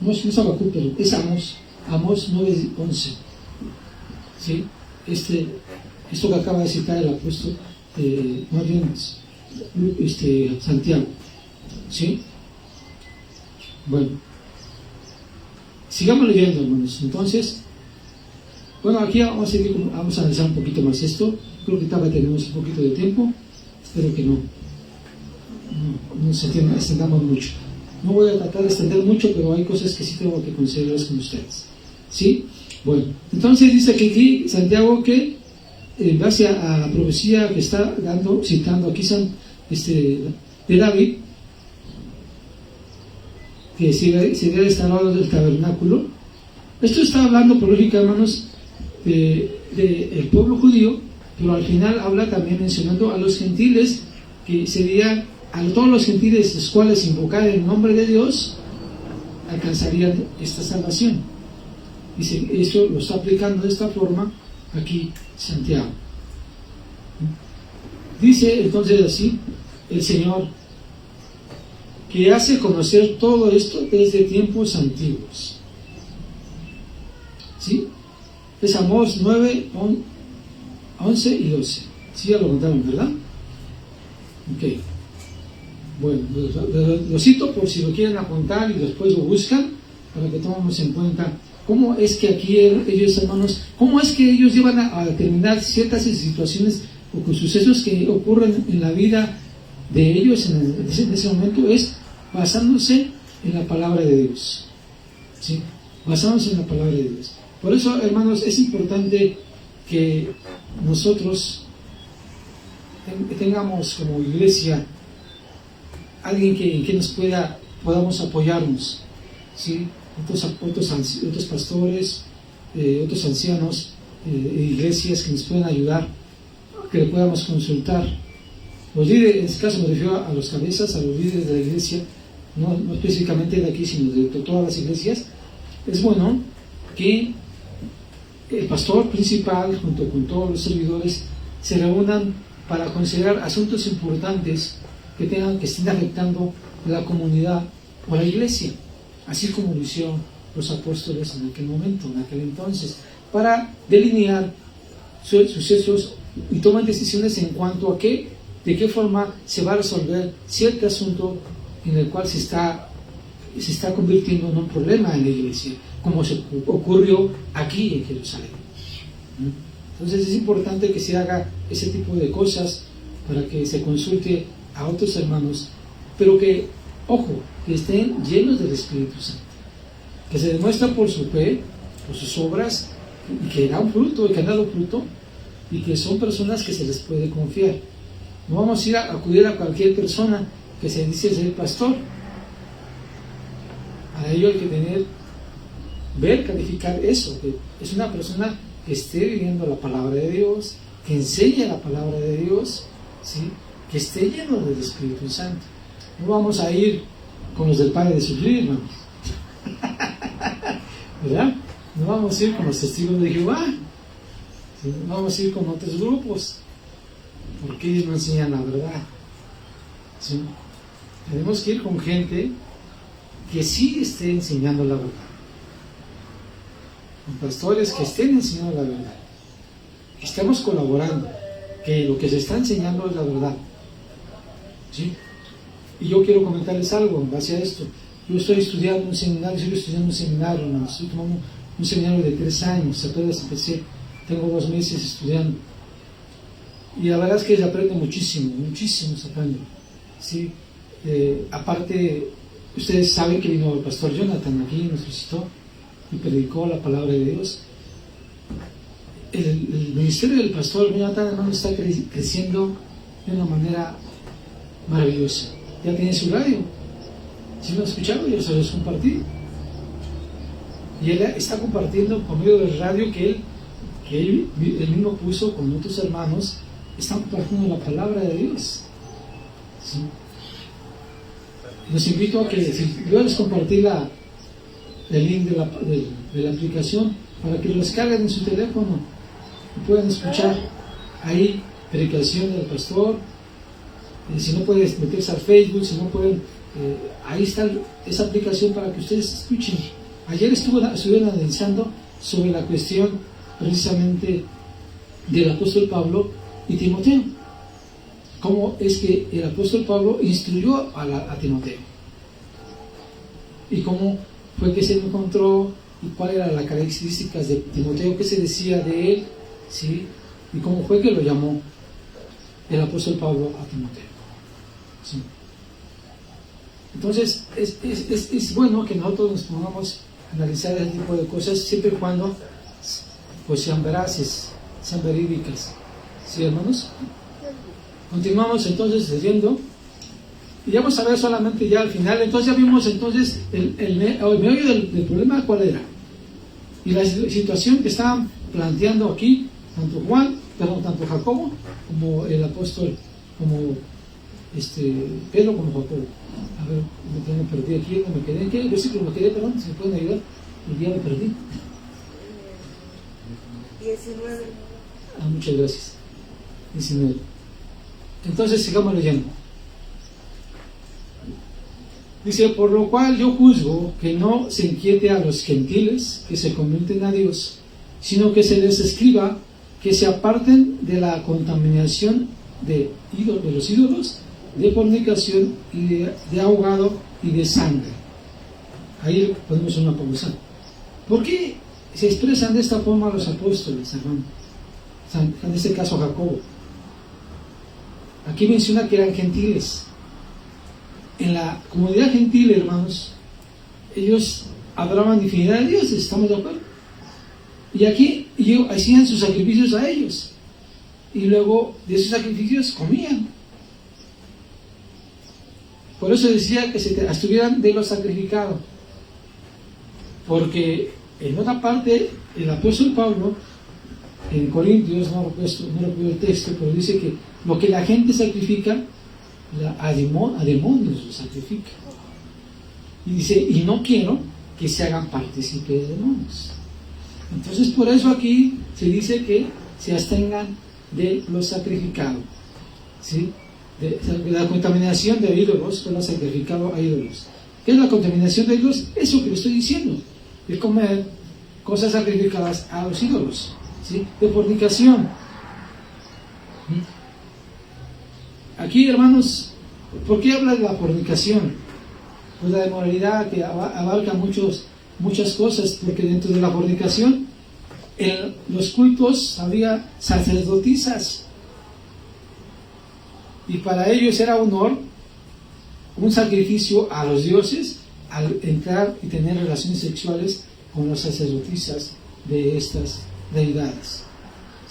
No es Habacuc, pero es Amós 9:11. ¿Sí? Esto que acaba de citar el apóstol más bien, Santiago. ¿Sí? Bueno, sigamos leyendo, hermanos. Entonces, bueno, aquí vamos a analizar un poquito más esto. Creo que todavía tenemos un poquito de tiempo. Espero que no nos extendamos mucho. No voy a tratar de extender mucho, pero hay cosas que sí tengo que considerar con ustedes. ¿Sí? Bueno, entonces dice que aquí Santiago que en base a la profecía que está citando aquí de David, que sería instalado del tabernáculo. Esto está hablando, por lógica, hermanos, del pueblo judío, pero al final habla también mencionando a los gentiles, que sería a todos los gentiles los cuales invocar el nombre de Dios alcanzarían esta salvación. Dice, eso lo está aplicando de esta forma aquí Santiago. Dice entonces así el Señor, que hace conocer todo esto desde tiempos antiguos. ¿Sí? Es Amós 9, 11 y 12. Sí, ya lo contaron, ¿verdad? Ok. Bueno, lo cito por si lo quieren apuntar y después lo buscan, para que tomemos en cuenta cómo es que aquí ellos, hermanos, cómo es que ellos llevan a determinar ciertas situaciones o sucesos que ocurren en la vida de ellos en ese momento, es basándose en la palabra de Dios. ¿Sí? Basándose en la palabra de Dios. Por eso, hermanos, es importante que nosotros tengamos como iglesia alguien que nos podamos apoyarnos, ¿sí? Otros pastores, otros ancianos, iglesias que nos puedan ayudar, que le podamos consultar. Los líderes, en este caso me refiero a los cabezas, a los líderes de la iglesia, no específicamente de aquí, sino de todas las iglesias. Es bueno que el pastor principal, junto con todos los servidores, se reúnan para considerar asuntos importantes que estén afectando a la comunidad o a la iglesia, así como lo hicieron los apóstoles en aquel momento, en aquel entonces, para delinear sucesos y tomar decisiones en cuanto a de qué forma se va a resolver cierto asunto en el cual se está convirtiendo en un problema en la iglesia, como se ocurrió aquí en Jerusalén. Entonces es importante que se haga ese tipo de cosas para que se consulte a otros hermanos, pero que, ojo, que estén llenos del Espíritu Santo, que se demuestra por su fe, por sus obras, y que dan fruto, y que han dado fruto, y que son personas que se les puede confiar. No vamos a ir a acudir a cualquier persona que se dice ser pastor. A ello hay que calificar eso, que es una persona que esté viviendo la palabra de Dios, que enseñe la palabra de Dios, ¿sí? Que esté lleno del Espíritu Santo. No vamos a ir con los del Padre de Sufrir, hermanos. ¿Verdad? No vamos a ir con los testigos de Jehová. ¿Sí? No vamos a ir con otros grupos, porque ellos no enseñan la verdad. ¿Sí? Tenemos que ir con gente que sí esté enseñando la verdad. Con pastores que estén enseñando la verdad. Que estemos colaborando. Que lo que se está enseñando es la verdad. ¿Sí? Y yo quiero comentarles algo en base a esto. Yo estoy estudiando un seminario, hermano. Estoy tomando un seminario de 3 años. Apenas empecé, tengo 2 meses estudiando. Y la verdad es que se aprende muchísimo se aprende. ¿Sí? Aparte, ustedes saben que vino el pastor Jonathan aquí, nos visitó y predicó la palabra de Dios. El ministerio del pastor Jonathan, hermano, está creciendo de una manera maravillosa. Ya tiene su radio. Si lo han escuchado, ya se los compartí. Y él está compartiendo por medio del radio que él mismo puso con otros hermanos. Están compartiendo la palabra de Dios. ¿Sí? Los invito a que, si yo les compartí el link de la aplicación, para que lo descarguen en su teléfono y puedan escuchar ahí predicación del pastor. Si no pueden meterse al Facebook, si no pueden, ahí está esa aplicación para que ustedes escuchen. Ayer estuvieron analizando sobre la cuestión precisamente del apóstol Pablo y Timoteo. cómo es que el apóstol Pablo instruyó a Timoteo. Y cómo fue que se lo encontró y cuáles eran las características de Timoteo, qué se decía de él, ¿sí? Y cómo fue que lo llamó el apóstol Pablo a Timoteo. ¿Sí? Entonces, es bueno que nosotros nos pongamos a analizar ese tipo de cosas siempre y cuando pues sean veraces, sean verídicas. ¿Sí, hermanos? Continuamos entonces leyendo y vamos a ver solamente ya al final. Entonces ya vimos entonces el meollo del problema, ¿cuál era? Y la situación que estaban planteando aquí tanto Jacobo como el apóstol, como Pedro como Jacobo. A ver, me perdí aquí, no me quedé. ¿En qué versículo me quedé? Perdón, si me pueden ayudar. El día me perdí. 19. Muchas gracias. 19. Entonces sigamos leyendo. Dice, por lo cual yo juzgo que no se inquiete a los gentiles que se convierten a Dios, sino que se les escriba que se aparten de la contaminación de los ídolos, de fornicación y de ahogado y de sangre. Ahí ponemos una pausa. ¿Por qué se expresan de esta forma los apóstoles, hermano? En este caso Jacobo. Aquí menciona que eran gentiles. En la comunidad gentil, hermanos, ellos adoraban infinidad de dioses, ¿estamos de acuerdo? Y aquí ellos hacían sus sacrificios a ellos. Y luego de esos sacrificios comían. Por eso decía que se abstuvieran de lo sacrificado. Porque en otra parte, el apóstol Pablo, en Corintios, no recuerdo el texto, pero dice que lo que la gente sacrifica, a demonios lo sacrifica. Y dice, y no quiero que se hagan partícipes de demonios. Entonces por eso aquí se dice que se abstengan de lo sacrificado, ¿sí? De la contaminación de ídolos, de lo sacrificado a ídolos. ¿Qué es la contaminación de ídolos? Eso que le estoy diciendo, de comer cosas sacrificadas a los ídolos, ¿sí? De fornicación. Aquí, hermanos, ¿por qué habla de la fornicación? Pues la inmoralidad que abarca muchas cosas, porque dentro de la fornicación, en los cultos había sacerdotisas, y para ellos era honor, un sacrificio a los dioses, al entrar y tener relaciones sexuales con las sacerdotisas de estas deidades,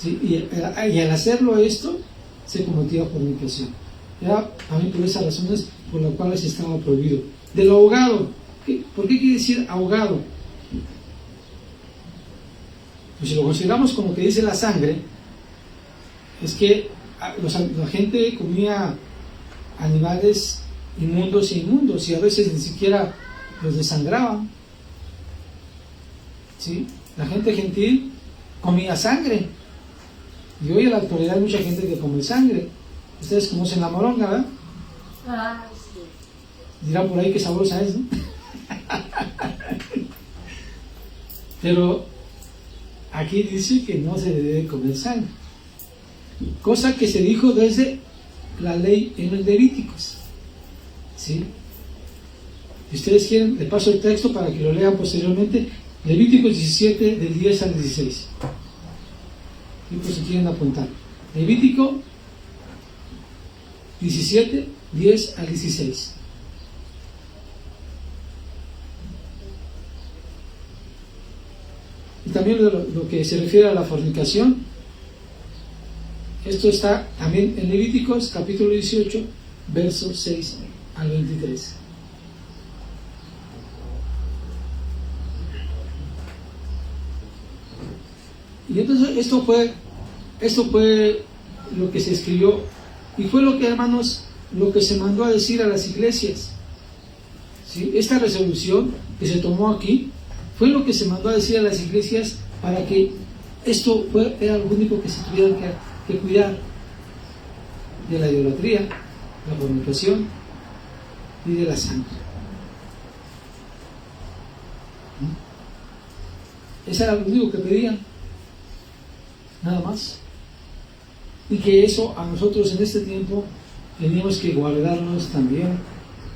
¿sí? Y al hacerlo esto, se cometía fornicación. Era también por esas razones por las cuales estaba prohibido. De lo ahogado, ¿por qué quiere decir ahogado? Pues si lo consideramos como que dice la sangre, es que la gente comía animales inmundos e inmundos, y a veces ni siquiera los desangraban, ¿sí? La gente gentil comía sangre. Y hoy en la actualidad hay mucha gente que come sangre. Ustedes conocen la moronga, ¿verdad? Ah, sí. Dirán por ahí que sabrosa es, ¿no? Pero aquí dice que no se debe comer sangre. Cosa que se dijo desde la ley en los Levíticos, ¿sí? Si ustedes quieren, les paso el texto para que lo lean posteriormente. Levíticos 17, del 10 al 16. Y pues si quieren apuntar. Levítico 17, 10 al 16. Y también lo que se refiere a la fornicación, esto está también en Levíticos capítulo 18, versos 6 al 23. Y entonces esto fue lo que se escribió, y fue lo que, hermanos, lo que se mandó a decir a las iglesias, ¿sí? Esta resolución que se tomó aquí fue lo que se mandó a decir a las iglesias para que esto era lo único que se tuvieran que cuidar de la idolatría, la fornicación y de la sangre. Eso era lo único que pedían, nada más. Y que eso a nosotros en este tiempo tenemos que guardarnos también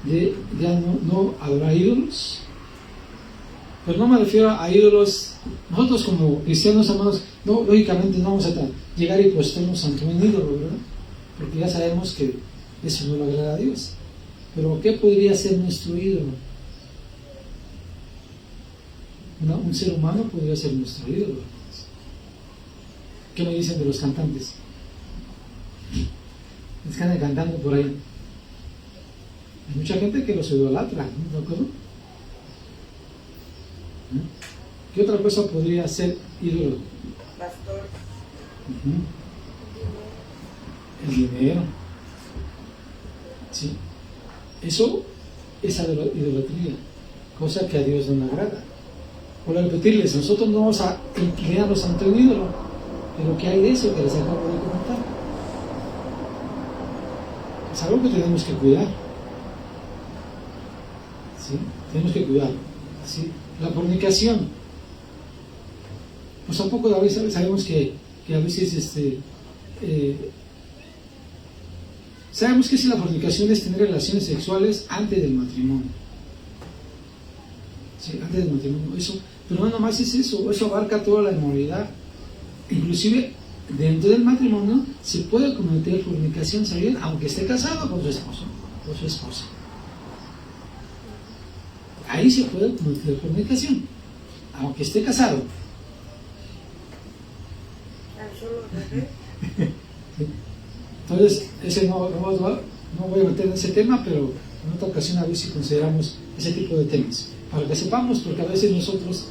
de ya no adorar ídolos. Pero no me refiero a ídolos. Nosotros como cristianos, hermanos, no, lógicamente no vamos a llegar y postrarnos ante un ídolo, ¿verdad? Porque ya sabemos que eso no le agrada a Dios. Pero ¿qué podría ser nuestro ídolo? Un ser humano podría ser nuestro ídolo, hermanos. ¿Qué me dicen de los cantantes? Están cantando por ahí. Hay mucha gente que los idolatra, ¿no? ¿De acuerdo? ¿Qué otra cosa podría ser ídolo? Pastor. El dinero. ¿Sí? Eso es idolatría, cosa que a Dios no le agrada. Por repetirles, nosotros no vamos a inclinarnos ante un ídolo, pero ¿qué hay de eso que les acabo de comentar? Es algo que tenemos que cuidar. ¿Sí? Tenemos que cuidar. ¿Sí? La fornicación. Pues tampoco a veces sabemos que a veces sabemos que si la fornicación es tener relaciones sexuales antes del matrimonio. Sí, antes del matrimonio. Eso, pero no nomás es eso, eso abarca toda la inmoralidad. Inclusive dentro del matrimonio se puede cometer fornicación, ¿sabían? Aunque esté casado con su esposo, con su esposa. Ahí se puede cometer fornicación, aunque esté casado. Entonces, ese no voy a meter en ese tema, pero en otra ocasión a ver si consideramos ese tipo de temas. Para que sepamos, porque a veces nosotros,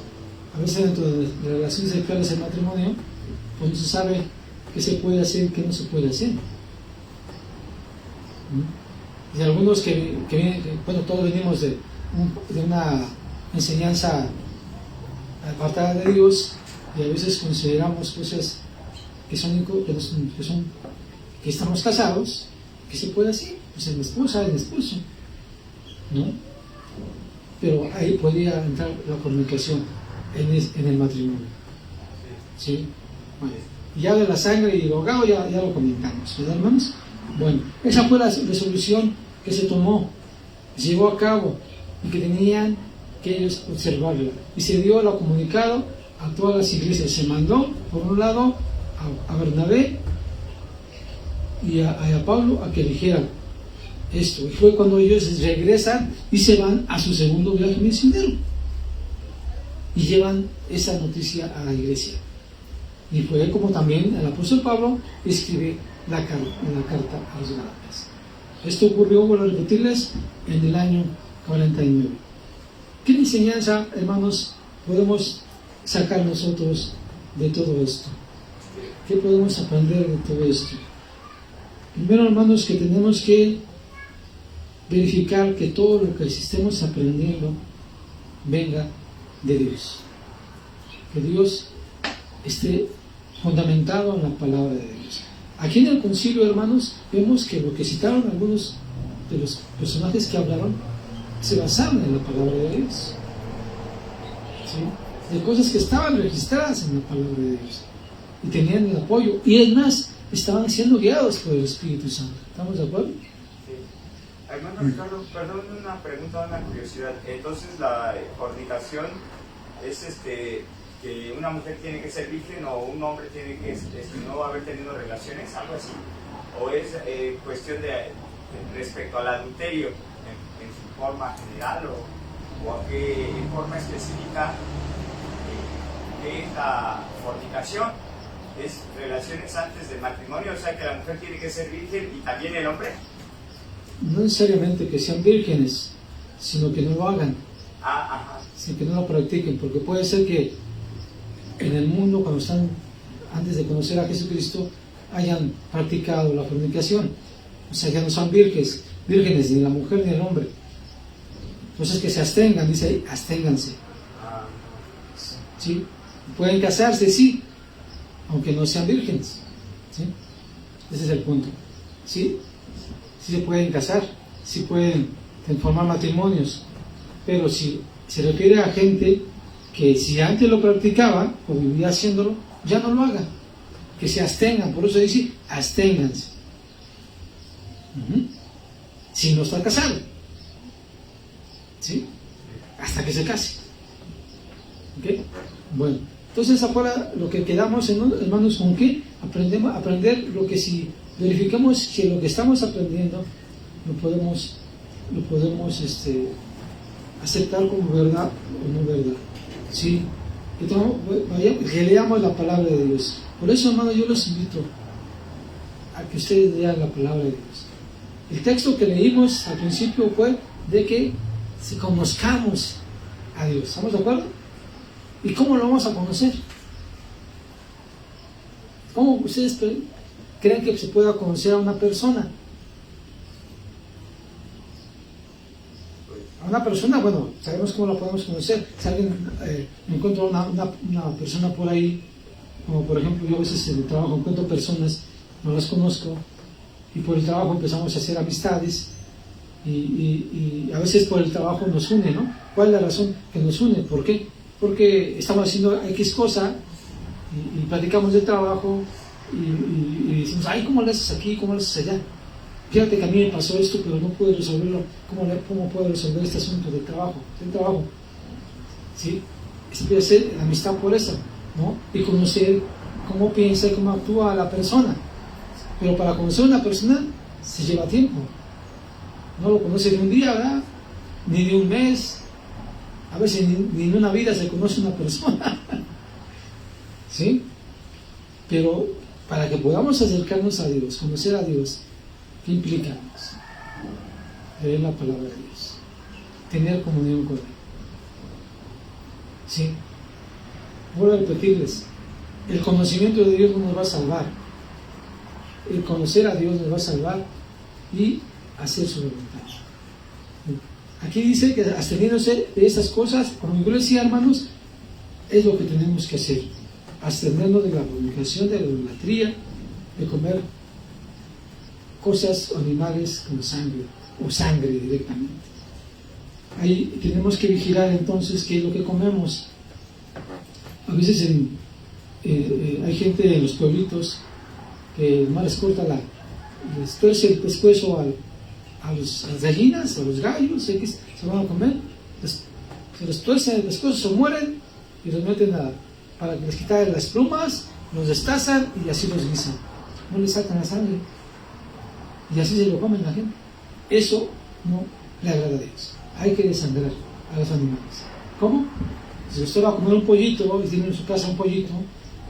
dentro de relaciones sexuales en matrimonio, pues no se sabe qué se puede hacer y qué no se puede hacer. Y algunos bueno, todos venimos de una enseñanza apartada de Dios, y a veces consideramos cosas que estamos casados, que se puede hacer, pues en la esposa, en el esposo, ¿no? Pero ahí podría entrar la fornicación en el matrimonio, ¿sí? Bueno, ya de la sangre y el ahogado ya lo comentamos, ¿verdad, hermanos? Bueno, esa fue la resolución que se tomó, se llevó a cabo, y que tenían que ellos observarla, y se dio lo comunicado a todas las iglesias. Se mandó, por un lado, a Bernabé y a Pablo a que dijeran esto, y fue cuando ellos regresan y se van a su segundo viaje misionero y llevan esa noticia a la iglesia. Y fue como también el apóstol Pablo escribe la carta a los Gálatas. Esto ocurrió, vuelvo a repetirles, en el año 49. ¿Qué enseñanza, hermanos, podemos sacar nosotros de todo esto? ¿Qué podemos aprender de todo esto? Primero, hermanos, que tenemos que verificar que todo lo que estemos aprendiendo venga de Dios. Que Dios esté fundamentado en la palabra de Dios. Aquí en el concilio, hermanos, vemos que lo que citaron algunos de los personajes que hablaron se basaban en la palabra de Dios, ¿sí? De cosas que estaban registradas en la palabra de Dios y tenían el apoyo, y es más, estaban siendo guiados por el Espíritu Santo. ¿Estamos de acuerdo? Sí. Hermano Ricardo, perdón, una pregunta, una curiosidad. Entonces, la fornicación es que una mujer tiene que ser virgen, o un hombre tiene que no haber tenido relaciones, algo así, o es cuestión de respecto al adulterio en su forma general, o a qué forma específica que es la fornicación. ¿Es relaciones antes del matrimonio? O sea, que la mujer tiene que ser virgen y también el hombre. No necesariamente que sean vírgenes, sino que no lo hagan, sino que no lo practiquen, porque puede ser que en el mundo, cuando están antes de conocer a Jesucristo, hayan practicado la fornicación, o sea, ya no son vírgenes, ni la mujer ni el hombre. Entonces, que se abstengan, dice ahí, absténganse. ¿Sí? Pueden casarse, sí, aunque no sean vírgenes, ¿sí? Ese es el punto, ¿sí? Sí se pueden casar, sí pueden formar matrimonios, pero si se refiere a gente que si antes lo practicaba o vivía haciéndolo, ya no lo hagan, que se abstengan. Por eso dice, absténganse. Si no está casado, ¿sí? Hasta que se case. ¿Ok? Bueno, entonces ahora lo que quedamos, hermanos, con que aprender lo que si verificamos que lo que estamos aprendiendo lo podemos aceptar como verdad o no verdad, ¿sí? Entonces, que leamos la palabra de Dios. Por eso, hermano, yo los invito a que ustedes lean la palabra de Dios. El texto que leímos al principio fue de que si conozcamos a Dios. ¿Estamos de acuerdo? ¿Y cómo lo vamos a conocer? ¿Cómo ustedes creen que se pueda conocer a una persona? A una persona, bueno, sabemos cómo la podemos conocer. Si alguien encuentra una persona por ahí, como por ejemplo yo a veces en el trabajo encuentro personas, no las conozco, y por el trabajo empezamos a hacer amistades, y a veces por el trabajo nos une, ¿no? ¿Cuál es la razón que nos une? ¿Por qué? Porque estamos haciendo X cosa, y platicamos del trabajo, y decimos, ay, ¿cómo lo haces aquí? ¿Cómo lo haces allá? Fíjate que a mí me pasó esto, pero no pude resolverlo. ¿Cómo puedo resolver este asunto del trabajo? ¿Sí? Esto puede ser la amistad por eso, ¿no? Y conocer cómo piensa y cómo actúa la persona. Pero para conocer a una persona se lleva tiempo. No lo conoce de un día, ¿verdad? Ni de un mes. A veces ni en una vida se conoce una persona. ¿Sí? Pero para que podamos acercarnos a Dios, conocer a Dios, ¿qué implica? Leer la palabra de Dios, tener comunión con Él. ¿Sí? Vuelvo a repetirles, el conocimiento de Dios no nos va a salvar. El conocer a Dios nos va a salvar y hacer su voluntad. Aquí dice que absteniéndose de esas cosas, como yo decía, hermanos, es lo que tenemos que hacer. Abstenernos de la fornicación, de la idolatría, de comer cosas o animales con sangre, o sangre directamente. Ahí tenemos que vigilar entonces qué es lo que comemos. A veces hay gente en los pueblitos que más les corta les tuerce el pescuezo a las gallinas, a los gallos, que se van a comer, se les tuerce el pescuezo, se mueren y los meten para que les quiten las plumas, los destazan y así los guisan. No les sacan la sangre y así se lo comen la gente. Eso no le agrada a Dios. Hay que desangrar a los animales. ¿Cómo? Si usted va a comer un pollito y tiene en su casa un pollito,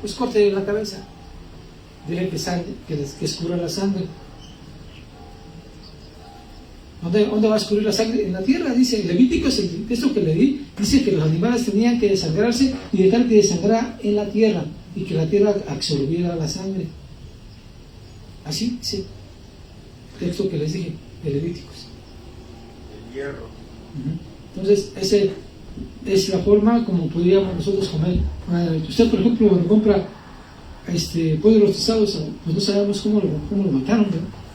pues corte la cabeza, deje que escurra la sangre. ¿Dónde va a escurrir la sangre? En la tierra, dice Levítico, es el texto que le di, dice que los animales tenían que desangrarse y dejar que desangrara en la tierra y que la tierra absorbiera la sangre. Así dice el texto que les dije de Levíticos. El hierro. Entonces, esa es la forma como podríamos nosotros comer. Usted, por ejemplo, cuando compra pollos rostizados, pues no sabemos cómo lo mataron, ¿no?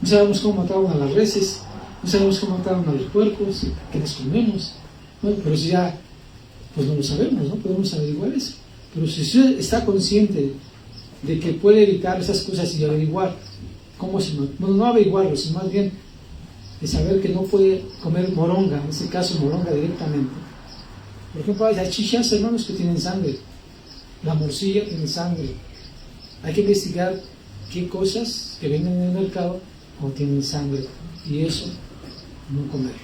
No sabemos cómo mataron a las reses, no sabemos cómo mataron a los puercos que les comemos. Bueno, pero si ya, pues no lo sabemos, no podemos averiguar eso. Pero si usted está consciente de que puede evitar esas cosas y averiguar cómo se mata, bueno, no averiguarlo, sino más bien de saber que no puede comer moronga, en este caso moronga directamente. Por ejemplo, hay salchichas, hermanos, que tienen sangre. La morcilla tiene sangre. Hay que investigar qué cosas que venden en el mercado contienen sangre, y eso no comerlo.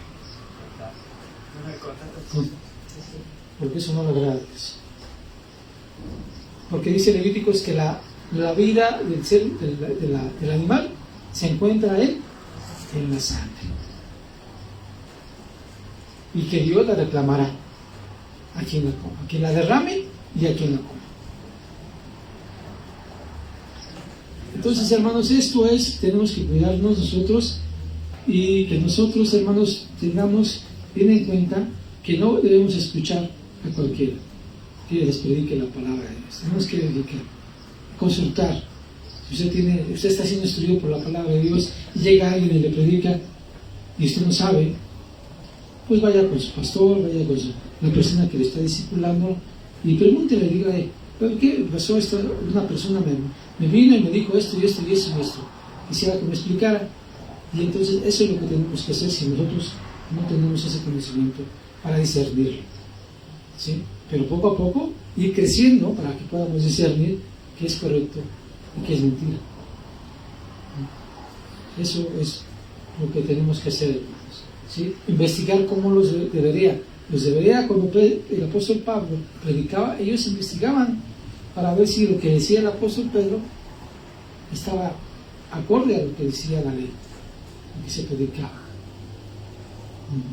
Porque eso no le agrada a Dios. Porque dice Levíticos que la vida del ser, del animal se encuentra en la sangre, y que Dios la reclamará a quien la coma, a quien la derrame y a quien la coma. Entonces, hermanos, esto es, tenemos que cuidarnos nosotros, y que nosotros, hermanos, tengamos bien en cuenta que no debemos escuchar a cualquiera que les predique la palabra de Dios. Tenemos que dedicar, consultar. Si usted está siendo instruido por la palabra de Dios y llega alguien y le predica y usted no sabe, pues vaya con su pastor, vaya con la persona que le está discipulando y pregúntele, dígale, ¿qué pasó? Una persona me vino y me dijo esto y esto y esto y esto. quisiera que me explicara. Y entonces eso es lo que tenemos que hacer si nosotros no tenemos ese conocimiento para discernirlo, ¿sí? Pero poco a poco ir creciendo para que podamos discernir qué es correcto y qué es mentira. Eso es lo que tenemos que hacer, hermanos, ¿sí? Investigar cómo los debería. Cuando el apóstol Pablo predicaba, ellos investigaban para ver si lo que decía el apóstol Pedro estaba acorde a lo que decía la ley, lo que se predicaba.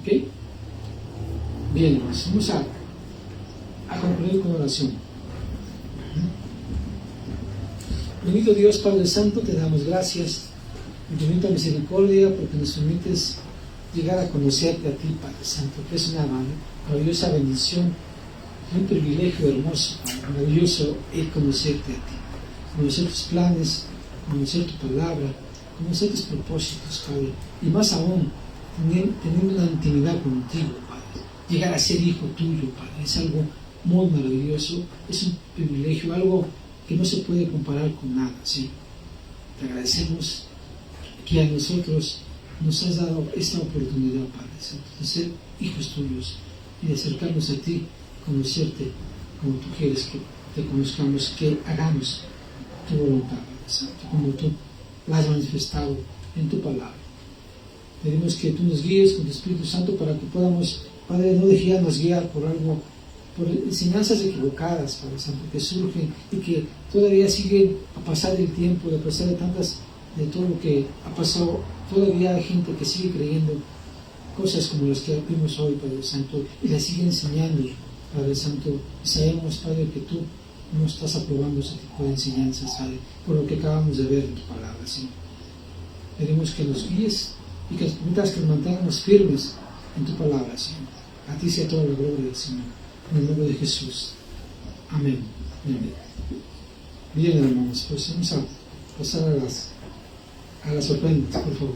¿Ok? Bien, hermanos, vamos a concluir con oración. Bendito Dios, Padre Santo, te damos gracias, infinita misericordia, porque nos permites llegar a conocerte a ti, Padre Santo, que es una maravillosa bendición, un privilegio hermoso, Padre, maravilloso el conocerte a ti, conocer tus planes, conocer tu palabra, conocer tus propósitos, Padre, y más aún, teniendo una intimidad contigo, Padre, llegar a ser hijo tuyo, Padre, es algo muy maravilloso, es un privilegio, algo que no se puede comparar con nada, ¿sí? Te agradecemos que a nosotros nos has dado esta oportunidad, Padre Santo, de ser hijos tuyos y de acercarnos a ti, conocerte como tú quieres que te conozcamos, que hagamos tu voluntad, Padre Santo, como tú la has manifestado en tu palabra. Pedimos que tú nos guíes con tu Espíritu Santo para que podamos, Padre, no dejarnos guiar por algo, por enseñanzas equivocadas, Padre Santo, que surgen y que todavía siguen a pasar el tiempo, a pesar de todo lo que ha pasado. Todavía hay gente que sigue creyendo cosas como las que vimos hoy, Padre Santo, y las sigue enseñando, Padre Santo. Y sabemos, Padre, que tú no estás aprobando ese tipo de enseñanzas, Padre, por lo que acabamos de ver en tu palabra, Señor. Pedimos que nos guíes y que nos permitas que nos mantengamos firmes en tu palabra, Señor. A ti sea toda la gloria, Señor. En el nombre de Jesús. Amén. Amén. Bien, hermanos, pues vamos a pasar a las ofrendas, por favor.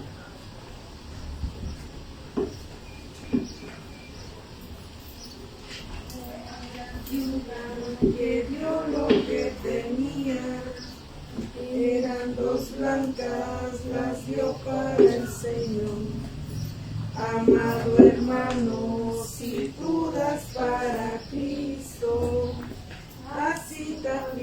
Que dio lo que tenía, eran dos blancas, las dio para el Señor. Amado hermano, si tú das para Cristo, así también